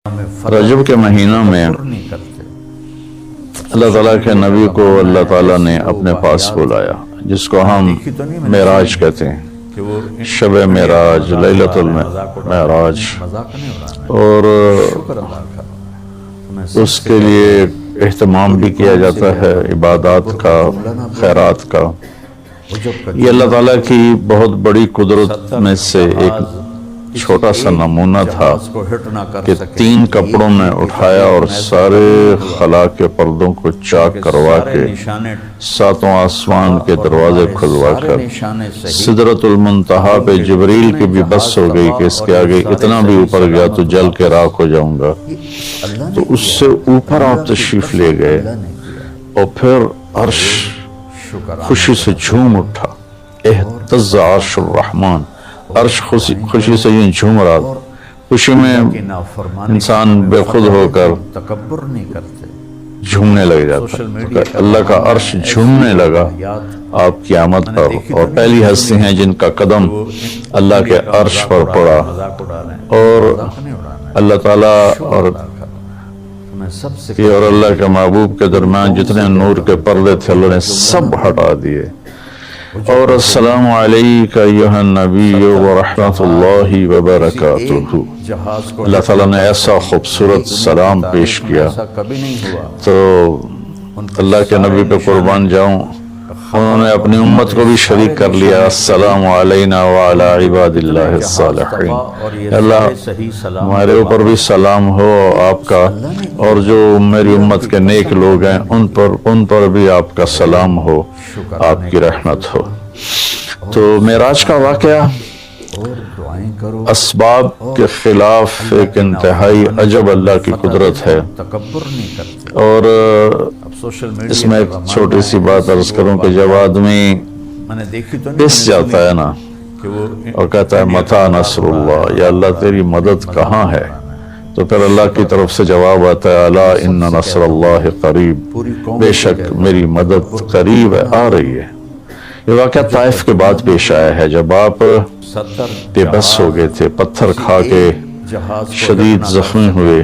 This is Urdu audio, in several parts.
رجب کے مہینوں میں اللہ تعالیٰ کے نبی کو اللہ تعالیٰ نے اپنے پاس بلایا، جس کو ہم معراج کہتے ہیں، شب معراج، لیلۃ المعراج، اور اس کے لیے اہتمام بھی کیا جاتا ہے عبادات کا، خیرات کا۔ یہ اللہ تعالیٰ کی بہت بڑی قدرت میں سے ایک چھوٹا سا نمونہ تھا کہ 3 کپڑوں میں اٹھایا اور سارے خلا کے پردوں کو چاک کروا کے 7 آسمان کے دروازے کھلوا کر سدرۃ المنتہا پہ جبریل کی بھی بس ہو گئی کہ اس کے آگے اتنا بھی اوپر گیا تو جل کے راکھ ہو جاؤں گا، تو اس سے اوپر آپ تشریف لے گئے اور پھر عرش خوشی سے جھوم اٹھا، اہتز عرش الرحمن، عرش خوشی سے یوں جھوم رہا، خوشی میں انسان بے خود ہو کر جھومنے لگ جاتا ہے۔ اللہ کا عرش جھومنے لگا آپ کی آمد پر، اور پہلی ہستی ہیں جن کا قدم اللہ کے عرش پر پڑا، اور اللہ تعالیٰ اور اللہ کے محبوب کے درمیان جتنے نور کے پردے تھے اللہ نے سب ہٹا دیے، اور السلام علیکہ ایھا النبی ورحمۃ اللہ وبرکاتہ۔ اللہ تعالیٰ نے ایسا خوبصورت سلام پیش کیا، تو اللہ کے نبی پہ قربان جاؤں، انہوں نے اپنی امت کو بھی شریک کر لیا، السلام علینا وعلی عباد اللہ الصالحین، اللہ ہمارے اوپر بھی سلام ہو آپ کا، اور جو میری امت کے نیک لوگ ہیں ان پر بھی آپ کا سلام ہو، آپ کی رحمت ہو۔ تو معراج کا واقعہ اسباب کے خلاف ایک انتہائی عجب اللہ کی قدرت ہے، اور اس میں ایک چھوٹی سی بات عرض کروں کہ جب آدمی پس جاتا ہے نا اور کہتا ہے متی نصر اللہ، یا اللہ تیری مدد کہاں ہے، تو پھر اللہ کی طرف سے جواب آتا ہے الا ان نصر اللہ قریب، بے شک میری مدد قریب ہے، آ رہی ہے۔ یہ واقعہ طائف کے بعد پیش آیا ہے، جب آپ بے بس ہو گئے تھے، پتھر کھا کے شدید زخمی ہوئے،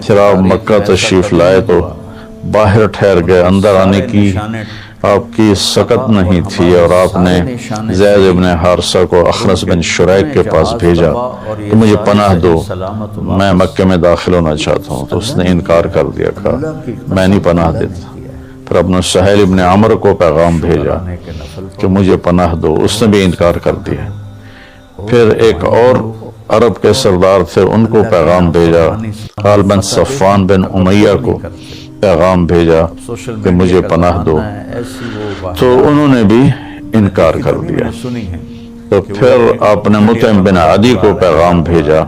پھر آپ مکہ تشریف لائے تو باہر ٹھہر گئے، اندر آنے کی آپ کی سکت نہیں تھی، اور آپ نے زید بن حارثہ کو اخنس بن شریک کے پاس بھیجا کہ مجھے پناہ دو، میں مکہ میں داخل ہونا چاہتا ہوں، تو اس نے انکار کر دیا، کہا میں نہیں پناہ دیتا۔ پھر اپنے سہیل ابن عمرو کو پیغام بھیجا کہ مجھے پناہ دو، اس نے بھی انکار کر دیا۔ پھر ایک اور عرب کے سردار تھے، ان کو پیغام بھیجا، غالب بن صفوان بن امیہ کو پیغام بھیجا کہ مجھے پناہ دو، تو انہوں نے بھی انکار کر دیا۔ تو پھر آپ نے مطعم بن عدی کو پیغام بھیجا،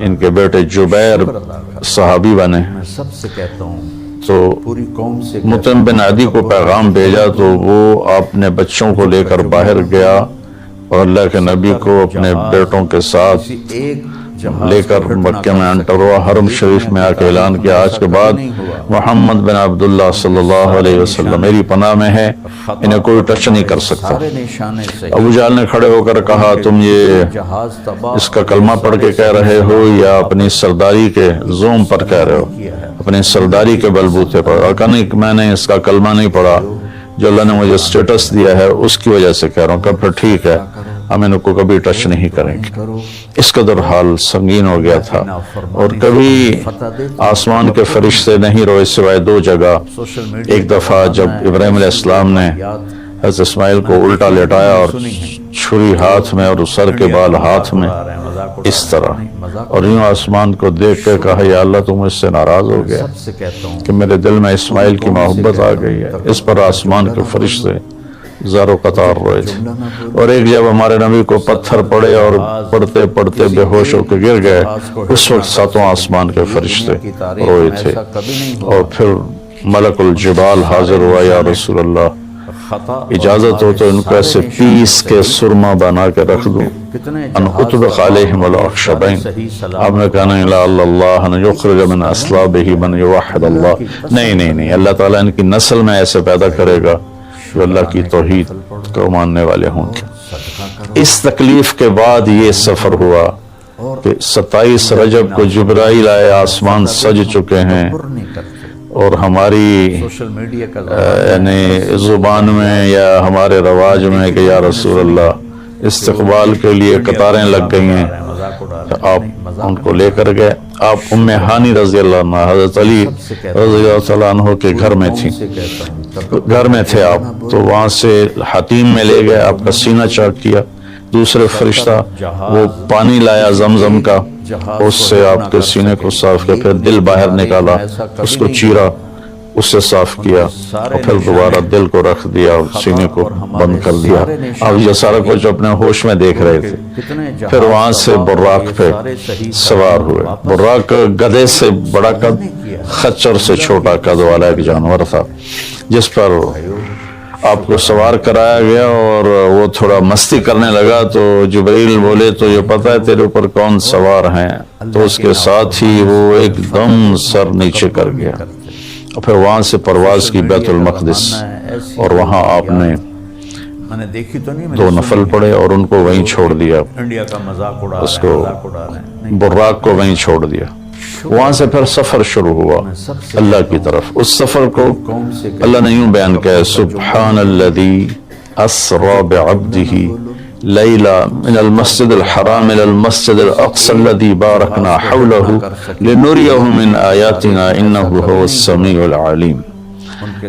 ان کے بیٹے جبیر صحابی بنے، تو مطعم بن عدی کو پیغام بھیجا، تو وہ اپنے بچوں کو لے کر باہر گیا اور اللہ کے نبی کو اپنے بیٹوں کے ساتھ لے کر مکہ میں انٹر ہوا، حرم شریف میں آ کے اعلان کیا آج کے بعد محمد بن عبداللہ صلی اللہ علیہ وسلم میری پناہ میں ہے، انہیں کوئی ٹچ نہیں کر سکتا۔ ابو جہل نے کھڑے ہو کر کہا تم یہ اس کا کلمہ پڑھ کے کہہ رہے ہو یا اپنی سرداری کے زوم پر کہہ رہے ہو، اپنی سرداری کے بلبوتے پر؟ اور کہا نہیں، میں نے اس کا کلمہ نہیں پڑھا، جو اللہ نے مجھے سٹیٹس دیا ہے اس کی وجہ سے کہہ رہا ہوں۔ کہ پھر ٹھیک ہے، ہم ان کو کبھی ٹچ نہیں کریں گے۔ اس قدر حال سنگین ہو گیا تھا، اور کبھی آسمان کے فرشتے نہیں روئے سوائے 2 جگہ۔ ایک دفعہ جب ابراہیم علیہ السلام نے حضرت اسماعیل کو الٹا لٹایا اور چھری ہاتھ میں اور سر کے بال ہاتھ میں اس طرح، اور یوں آسمان کو دیکھ کے کہا یا اللہ تم مجھ سے ناراض ہو گیا کہ میرے دل میں اسماعیل کی محبت آ گئی ہے۔ اس پر آسمان کے فرشتے زار و قطار روئے تھے۔ اور ایک جب ہمارے نبی کو پتھر پڑے اور پڑھتے پڑھتے بے ہوش ہو کے گر گئے، اس وقت 7 آسمان کے فرشتے روئے تھے، اور پھر ملک الجبال حاضر ہوا، یا رسول اللہ اجازت ہو تو ان کو ایسے پیس کے سرما بنا کے رکھ دوں، ان اطبق علیہم الاخشبین۔ آپ نے کہا نہیں، لا اللہ ان یخرج من اصلابہ من یوحد اللہ، نہیں، اللہ تعالیٰ ان کی نسل میں ایسے پیدا کرے گا جو اللہ کی توحید کو ماننے والے ہوں گے۔ اس تکلیف کے بعد یہ سفر ہوا کہ 27 رجب کو جبرائیل آئے، آسمان سج چکے ہیں، اور ہماری یعنی زبان میں یا ہمارے رواج میں کہ یا رسول اللہ استقبال کے لیے قطاریں لگ گئی ہیں، آپ ان کو لے کر گئے۔ آپ ام ہانی رضی اللہ عنہ، حضرت علی رضی اللہ عنہ کے گھر میں تھی، گھر میں تھے آپ، تو وہاں سے حتیم میں لے گئے، آپ کا سینہ چاک کیا، دوسرے فرشتہ وہ پانی لایا زمزم کا، اس سے آپ کے سینے کو صاف کیا، پھر دل باہر نکالا، اس کو چیرا، اس سے صاف کیا، اور پھر دوبارہ دل کو رکھ دیا، سینے کو بند کر دیا۔ آپ یہ سارا کچھ اپنے ہوش میں دیکھ رہے تھے۔ پھر وہاں سے براق پہ سوار ہوئے۔ براق گدھے سے بڑا قد، خچر سے چھوٹا قد والا ایک جانور تھا، جس پر آپ کو سوار کرایا گیا، اور وہ تھوڑا مستی کرنے لگا تو جبرائیل بولے تو یہ پتہ ہے تیرے اوپر کون سوار ہیں؟ تو اس کے ساتھ ہی وہ ایک دم سر نیچے کر گیا، اور پھر وہاں سے پرواز کی بیت المقدس، اور وہاں آپ نے 2 نفل پڑھے اور ان کو وہیں چھوڑ دیا، اس کو براق کو وہیں چھوڑ دیا۔ وہاں سے پھر سفر شروع ہوا اللہ کی طرف۔ اس سفر کو اللہ نے یوں بیان کیا، سبحان الذی اسری بعبدہ لیلا من المسجد الحرام الى المسجد الاقصى الذي باركنا حوله لنريه من آیاتنا انه هو السمیع العلیم۔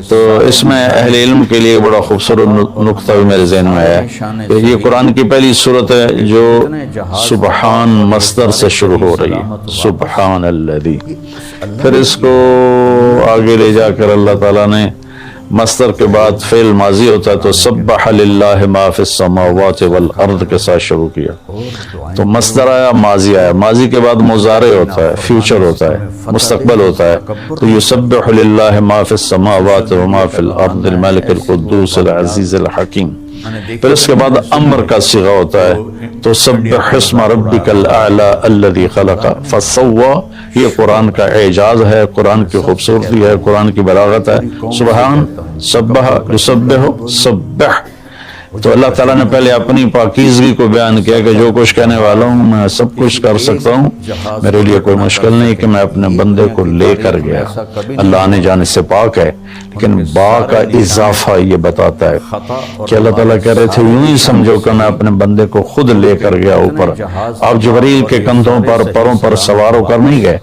تو اس میں اہل علم کے لیے بڑا خوبصورت نقطہ بھی میرے ذہن میں ہے کہ یہ قرآن کی پہلی سورت ہے جو سبحان مصدر سے شروع ہو رہی ہے، سبحان الذی۔ پھر اس کو آگے لے جا کر اللہ تعالیٰ نے مصدر کے بعد فعل ماضی ہوتا ہے تو سبح للہ ما فی السماوات والارض کے ساتھ شروع کیا، تو مصدر آیا، ماضی آیا، ماضی کے بعد مضارع ہوتا ہے، فیوچر ہوتا ہے، مستقبل ہوتا ہے، تو یسبح للہ ما فی السماوات وما فی الارض الملک القدوس العزیز الحکیم۔ پھر اس کے بعد امر کا صیغہ ہوتا ہے تو سبح اسم ربک الاعلی الذی خلق فسوی۔ یہ قرآن کا اعجاز ہے، قرآن کی خوبصورتی ہے، قرآن کی بلاغت ہے۔ سبحان، سبح، یسبح، سبح، تو اللہ تعالیٰ نے پہلے اپنی پاکیزگی کو بیان کیا کہ جو کچھ کہنے والا ہوں میں سب کچھ کر سکتا ہوں، میرے لیے کوئی مشکل نہیں کہ میں اپنے بندے کو لے کر گیا۔ اللہ آنے جانے سے پاک ہے، لیکن با کا اضافہ یہ بتاتا ہے کہ اللہ تعالیٰ کہہ رہے تھے یوں ہی سمجھو کہ میں اپنے بندے کو خود لے کر گیا اوپر۔ آپ جبرائیل کے کندھوں پر، پروں پر سوار ہو کر نہیں گئے،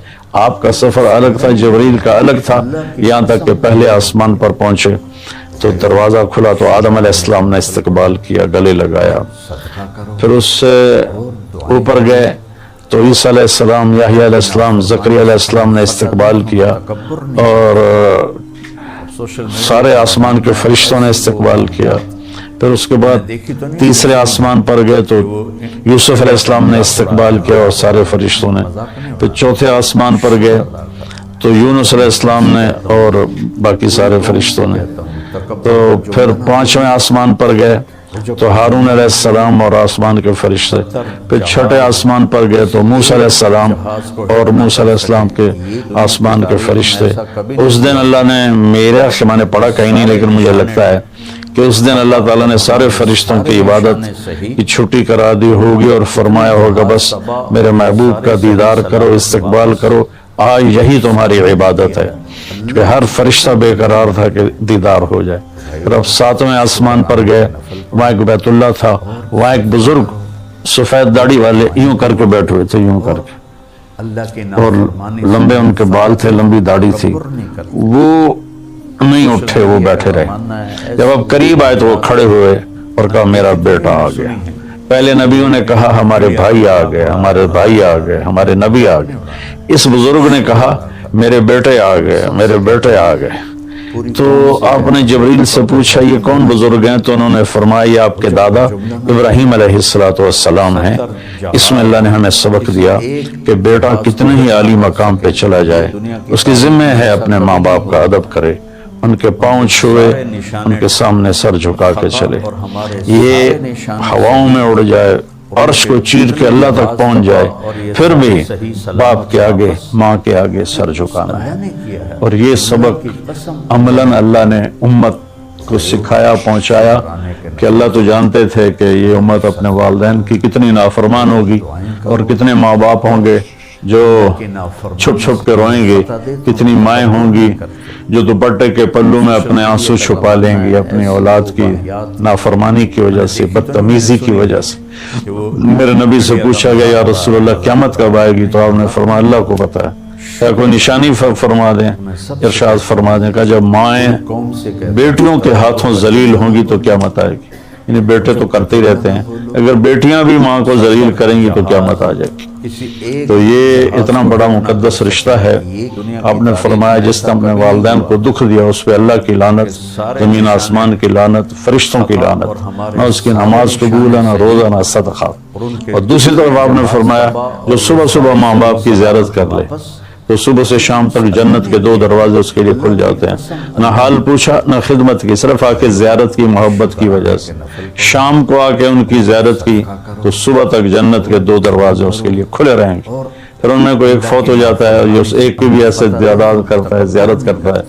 آپ کا سفر الگ تھا، جبرائیل کا الگ تھا، یہاں تک کہ پہلے آسمان پر پہنچے تو دروازہ کھلا تو آدم علیہ السلام نے استقبال کیا، گلے لگایا، پھر اس سے اوپر گئے تو عیسیٰ علیہ السلام، یحییٰ علیہ السلام، زکریا علیہ السلام نے استقبال کیا، اور سارے آسمان کے فرشتوں نے استقبال کیا۔ پھر اس کے بعد تیسرے آسمان پر گئے تو یوسف علیہ السلام نے استقبال کیا اور سارے فرشتوں نے۔ پھر چوتھے آسمان پر گئے تو یونس علیہ السلام نے اور باقی سارے فرشتوں نے۔ تو پھر پانچویں آسمان پر گئے تو ہارون علیہ السلام اور آسمان کے فرشتے۔ پھر چھٹے آسمان پر گئے تو موسیٰ علیہ السلام اور موسیٰ علیہ السلام کے آسمان کے فرشتے۔ اس دن اللہ نے، میرے سے میں نے پڑھا کہیں نہیں لیکن مجھے لگتا ہے کہ اس دن اللہ تعالیٰ نے سارے فرشتوں کی عبادت کی چھٹی کرا دی ہوگی اور فرمایا ہوگا بس میرے محبوب کا دیدار کرو، استقبال کرو، آج یہی تمہاری عبادت ہے، کہ ہر فرشتہ بے قرار تھا کہ دیدار ہو جائے۔ پھر اب ساتویں آسمان پر گئے، وہاں ایک بیت اللہ تھا، وہاں ایک بزرگ سفید داڑھی والے یوں کر کے بیٹھے ہوئے تھے، یوں کر کے، اور لمبے ان کے بال تھے، لمبی داڑھی تھی، وہ نہیں اٹھے، وہ بیٹھے رہے۔ جب اب قریب آئے تو وہ کھڑے ہوئے اور کہا میرا بیٹا آ گیا۔ پہلے نبیوں نے کہا ہمارے بھائی آ گئے، ہمارے بھائی آ گئے، ہمارے نبی آ گئے۔ اس بزرگ نے کہا میرے بیٹے آ گئے، میرے بیٹے آ گئے۔ تو آپ نے جبرائیل سے پوچھا یہ کون بزرگ ہیں؟ تو انہوں نے فرمایا یہ آپ کے دادا ابراہیم علیہ السلام ہیں۔ اس میں اللہ نے ہمیں سبق دیا کہ بیٹا کتنے ہی عالی مقام پہ چلا جائے، اس کی ذمہ ہے اپنے ماں باپ کا ادب کرے، ان کے پاؤں چھوئے، ان کے سامنے سر جھکا کے چلے، یہ ہواؤں میں اڑ جائے، عرش کو چیر کے اللہ تک پہنچ جائے، پھر بھی باپ کے آگے، ماں کے آگے سر جھکانا ہے۔ اور یہ سبق عملاً اللہ نے امت کو سکھایا پہنچایا کہ اللہ تو جانتے تھے کہ یہ امت اپنے والدین کی کتنی نافرمان ہوگی اور کتنے ماں باپ ہوں گے جو چھپ چھپ کے روئیں گے، کتنی مائیں ہوں گی جو دوپٹے کے پلو میں اپنے آنسو چھپا لیں گی اپنی اولاد کی نافرمانی کی وجہ سے، بدتمیزی کی وجہ سے۔ میرے نبی سے پوچھا گیا یا رسول اللہ قیامت کب آئے گی؟ تو آپ نے فرمایا اللہ کو پتہ ہے، کیا کوئی نشانی فرما دیں؟ ارشاد فرما دیں کہ جب مائیں بیٹیوں کے ہاتھوں ذلیل ہوں گی تو قیامت آئے گی۔ یعنی بیٹے تو کرتے ہی رہتے ہیں، اگر بیٹیاں بھی ماں کو ذلیل کریں گی تو قیامت آ جائے گی۔ تو یہ اتنا بڑا مقدس رشتہ ہے۔ آپ نے فرمایا جس نے اپنے والدین کو دکھ دیا اس پہ اللہ کی لعنت، زمین آسمان کی لعنت، فرشتوں کی لعنت، نہ اس کی نماز قبول ہے نہ روزہ نہ صدقہ۔ اور دوسری طرف آپ نے فرمایا جو صبح صبح ماں باپ کی زیارت کر لے تو صبح سے شام تک جنت کے 2 دروازے اس کے لیے کھل جاتے ہیں۔ نہ حال پوچھا نہ خدمت کی، صرف آ کے زیارت کی محبت کی وجہ سے۔ شام کو آ کے ان کی زیارت کی تو صبح تک جنت کے 2 دروازے اس کے لیے کھلے رہیں گے۔ پھر ان میں کوئی ایک فوت ہو جاتا ہے جو اس ایک کی بھی ایسے کرتا ہے، زیارت کرتا ہے،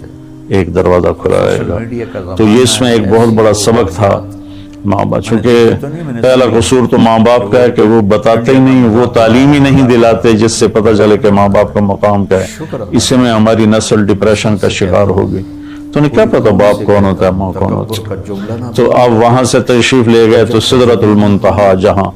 ایک دروازہ کھلا رہے گا۔ تو یہ اس میں ایک بہت بڑا سبق تھا ماں باپ، چونکہ پہلا قصور تو ماں باپ کا ہے کہ وہ بتاتے ہی نہیں، وہ تعلیم ہی نہیں دلاتے جس سے پتہ چلے کہ ماں باپ کا مقام کیا ہے۔ اس میں ہماری نسل ڈپریشن کا شکار ہوگی۔ تو انہیں کیا پتا باپ کون ہوتا ہے ماں کون ہوتا ہے؟ تو آپ وہاں سے تشریف لے گئے تو سدرۃ المنتہا جہاں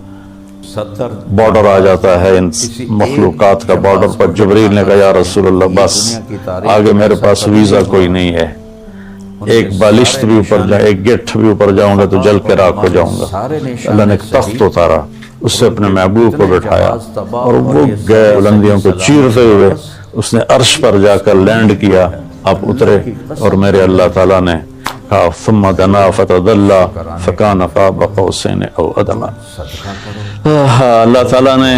بارڈر آ جاتا ہے ان مخلوقات کا، بارڈر پر جبریل نے کہا یا رسول اللہ بس آگے میرے پاس ویزا کوئی نہیں ہے، ایک بالشت بھی اوپر جائے، ایک گٹھ بھی اوپر جاؤں گا تو جل کے راکھ ہو جاؤں گا۔ اللہ نے ایک تخت اتارا، اس سے اپنے محبوب کو بٹھایا اور وہ گئے بلندیوں کو چیرتے ہوئے، اس نے عرش پر جا کر لینڈ کیا، آپ اترے اور میرے اللہ تعالیٰ نے کہا ثم دنا فتدلی فکان قاب قوسین او ادنی۔ اللہ تعالیٰ نے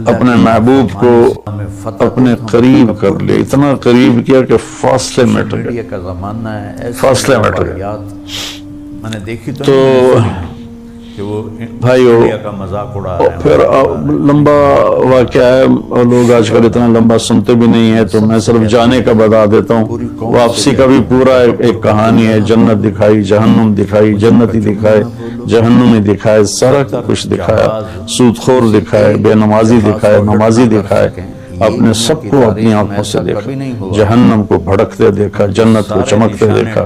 اپنے محبوب کو اپنے قریب کر لیا، اتنا قریب کیا کہ فاصلے مٹ گئے، فاصلے مٹ گئے۔ تو بھائیو پھر لمبا واقعہ ہے، لوگ آج کل اتنا لمبا سنتے بھی نہیں ہیں، تو میں صرف جانے کا بتا دیتا ہوں۔ واپسی کا بھی پورا ایک کہانی ہے، جنت دکھائی، جہنم دکھائی، جنتی دکھائے، جہنمی دکھائے، سارا کچھ دکھایا، سود خور دکھائے، بے نمازی دکھائے، نمازی دکھائے، اپنے سب کو اپنی آنکھوں سے دیکھا، جہنم کو بھڑکتے دیکھا، جنت کو چمکتے دیکھا،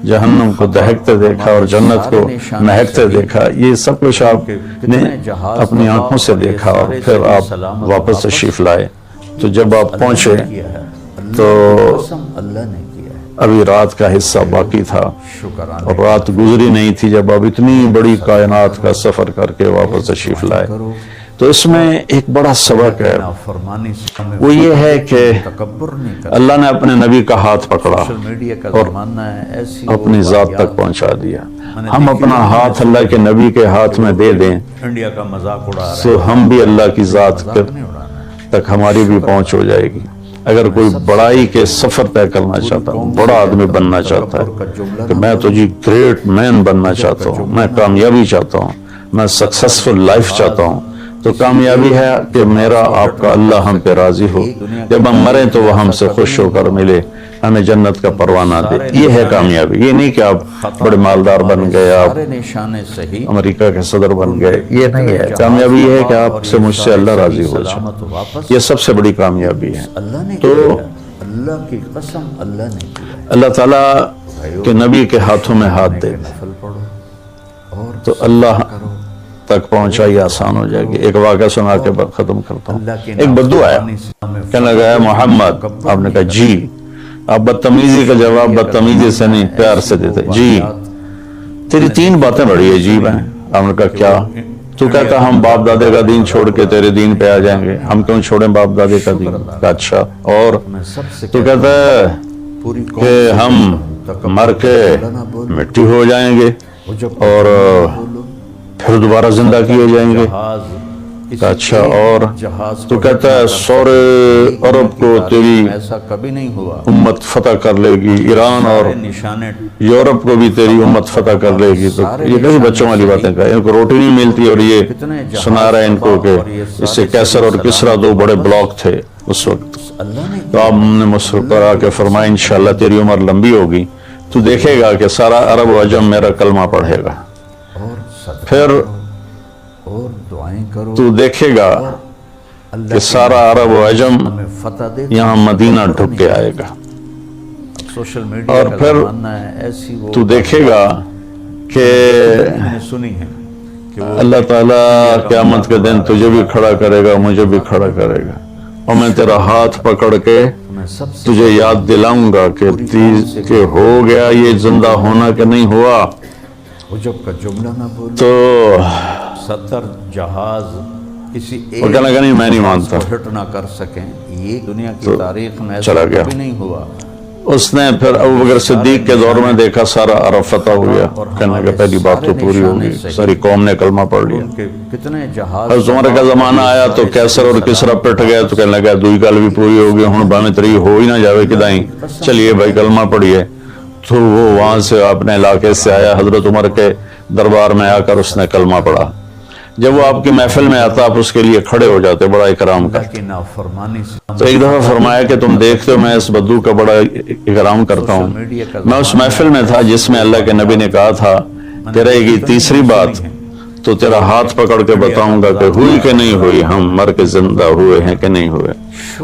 جہنم کو دہکتے دیکھا اور جنت کو مہکتے دیکھا۔ یہ سب کچھ آپ نے اپنی آنکھوں سے دیکھا اور پھر آپ واپس تشریف لائے۔ تو جب آپ پہنچے تو ابھی رات کا حصہ باقی تھا اور رات گزری نہیں تھی جب آپ اتنی بڑی کائنات کا سفر کر کے واپس تشریف لائے۔ تو اس میں ایک بڑا سبق ہے، وہ یہ ہے کہ اللہ نے اپنے نبی کا ہاتھ پکڑا اور اپنی ذات تک پہنچا دیا۔ ہم اپنا ہاتھ اللہ کے نبی کے ہاتھ میں دے دیں تو ہم بھی اللہ کی ذات تک ہماری بھی پہنچ ہو جائے گی۔ اگر کوئی بڑائی کے سفر طے کرنا چاہتا ہوں، بڑا آدمی بننا چاہتا ہے کہ میں تو جی گریٹ مین بننا چاہتا ہوں، میں کامیابی چاہتا ہوں، میں سکسسفل لائف چاہتا ہوں، تو کامیابی ہے کہ میرا آپ کا اللہ ہم پہ راضی ہو، جب ہم مریں تو وہ ہم سے خوش ہو کر ملے، ہمیں جنت کا پروانہ دے۔ یہ ہے کامیابی، یہ نہیں کہ آپ بڑے مالدار بن گئے، آپ امریکہ کے صدر بن گئے، یہ نہیں ہے۔ کامیابی یہ ہے کہ آپ سے مجھ سے اللہ راضی ہو جائے، یہ سب سے بڑی کامیابی ہے۔ تو اللہ تعالیٰ کے نبی کے ہاتھوں میں ہاتھ دے تو اللہ تک پہنچائی آسان ہو جائے گی۔ ایک واقعہ سنا کے ختم کرتا ہوں۔ ایک بدو آیا، کہنے لگا ہے محمد، آپ نے کہا جی۔ آپ بدتمیزی کا جواب بدتمیزی سے نہیں پیار سے دیتے، جی تیری 3 باتیں بڑی عجیب ہیں۔ آپ نے کہا کیا؟ تو کہتا ہم باپ دادے کا دین چھوڑ کے تیرے دین پہ آ جائیں گے، ہم کیوں چھوڑیں باپ دادے کا دین؟ کہا اچھا، اور تو کہتا ہے کہ ہم مر کے مٹی ہو جائیں گے اور پھر دوبارہ زندہ کیے جائیں گے۔ اچھا، اور تو کہتا ہے 100 عرب کو تیری امت فتح کر لے گی، ایران اور یورپ کو بھی تیری امت فتح کر لے گی۔ تو یہ کئی بچوں والی باتیں کہا، ان کو روٹی نہیں ملتی اور یہ سنا رہا ہے ان کو کہ اس سے کیسر اور کسرا 2 بڑے بلاک تھے اس وقت۔ تو آپ نے مسکرا کے فرمایا انشاءاللہ تیری عمر لمبی ہوگی تو دیکھے گا کہ سارا عرب و عجم میرا کلمہ پڑھے گا. پھر تو دیکھے گا کہ سارا عرب و عجم یہاں مدینہ ڈھک کے آئے گا. اور پھر تو دیکھے گا کہ اللہ تعالیٰ قیامت کے دن تجھے بھی کھڑا کرے گا, مجھے بھی کھڑا کرے گا, اور میں تیرا ہاتھ پکڑ کے تجھے یاد دلاؤں گا کہ ہو گیا یہ زندہ ہونا کہ نہیں ہوا. تو جہاز کسی وہ کہنے لگا نہیں میں نہیں مانتا, ہٹ نہ کر سکیں, یہ دنیا کی تاریخ میں چلا گیا. کبھی نہیں ہوا. اس نے پھر ابوبکر صدیق کے دور میں دیکھا سارا عرب فتح ہو گیا. کہنے لگا پہلی بات تو پوری ہوگی, ساری قوم نے کلمہ پڑھ لیا. کتنے جہاز حضرت عمر کا زمانہ آیا تو کیسر اور کسرا پٹ گئے تو کہنے لگا دوئی گل بھی پوری ہوگی, ہن باویں تری ہو ہی نہ جاوے کدائیں, چلیے بھائی کلمہ پڑھیے. تو وہ وہاں سے اپنے علاقے سے آیا, حضرت عمر کے دربار میں آ کر اس نے کلمہ پڑھا. جب وہ آپ کی محفل میں آتا آپ اس کے لیے کھڑے ہو جاتے, بڑا اکرام کرتے. تو ایک دفعہ فرمایا کہ تم دیکھتے ہو میں اس بدو کا بڑا اکرام کرتا ہوں. میں اس محفل میں تھا جس میں اللہ کے نبی نے کہا تھا کہ رہے گی تیسری بات تو تیرا ہاتھ پکڑ کے بتاؤں گا کہ ہوئی کہ نہیں ہوئی, ہم مر کے زندہ ہوئے ہیں کہ نہیں ہوئے.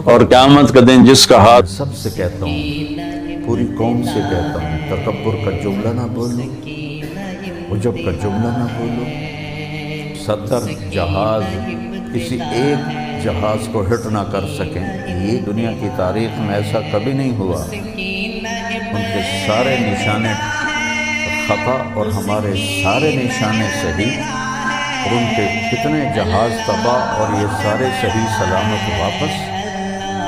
اور قیامت کا دن جس کا ہاتھ, سب سے کہتا ہوں, پوری قوم سے کہتا ہوں, تکبر کا جملہ نہ بولو, عجب کا جملہ نہ بولو. 70 جہاز کسی ایک جہاز کو ہٹ نہ کر سکیں, یہ دنیا کی تاریخ میں ایسا کبھی نہیں ہوا. ان کے سارے نشانے خطا اور ہمارے سارے نشانے صحیح, اور ان کے کتنے جہاز تباہ اور یہ سارے صحیح سلامت واپس.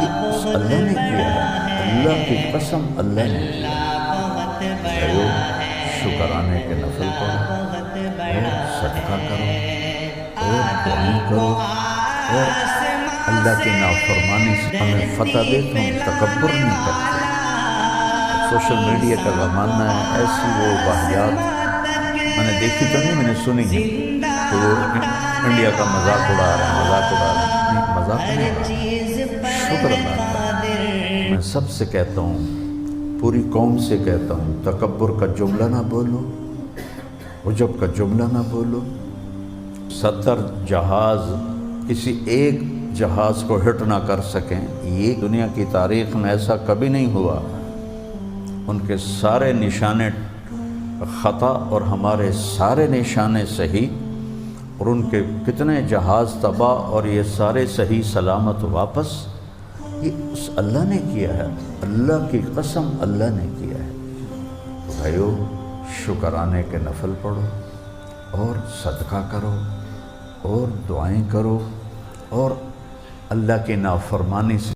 یہ اللہ نے کیا ہے, اللہ کی قسم اللہ نے کیا ہے. شکرانے کے نفل پڑھو اور صدقہ کرو اور دعائیں کرو, اور اللہ کی نافرمانی سے ہمیں فتح دے تو ہم تکبر نہیں کرتے. سوشل میڈیا کا زمانہ ہے, ایسی وہ واقعات میں نے دیکھی تو نہیں, میں نے سنی ہے کہ وہ انڈیا کا مذاق اڑا رہے ہیں, مذاق اڑا رہے ہیں. نہیں, مذاق نہیں اڑا رہے, شکر اللہ کا. میں سب سے کہتا ہوں, پوری قوم سے کہتا ہوں, تکبر کا جملہ نہ بولو, عجب کا جملہ نہ بولو. 70 جہاز کسی ایک جہاز کو ہٹ نہ کر سکیں, یہ دنیا کی تاریخ میں ایسا کبھی نہیں ہوا. ان کے سارے نشانے خطا اور ہمارے سارے نشانے صحیح, اور ان کے کتنے جہاز تباہ اور یہ سارے صحیح سلامت واپس. یہ اس اللہ نے کیا ہے, اللہ کی قسم اللہ نے کیا ہے. بھائیو, شکرانے کے نفل پڑھو اور صدقہ کرو اور دعائیں کرو, اور اللہ کی نافرمانی سے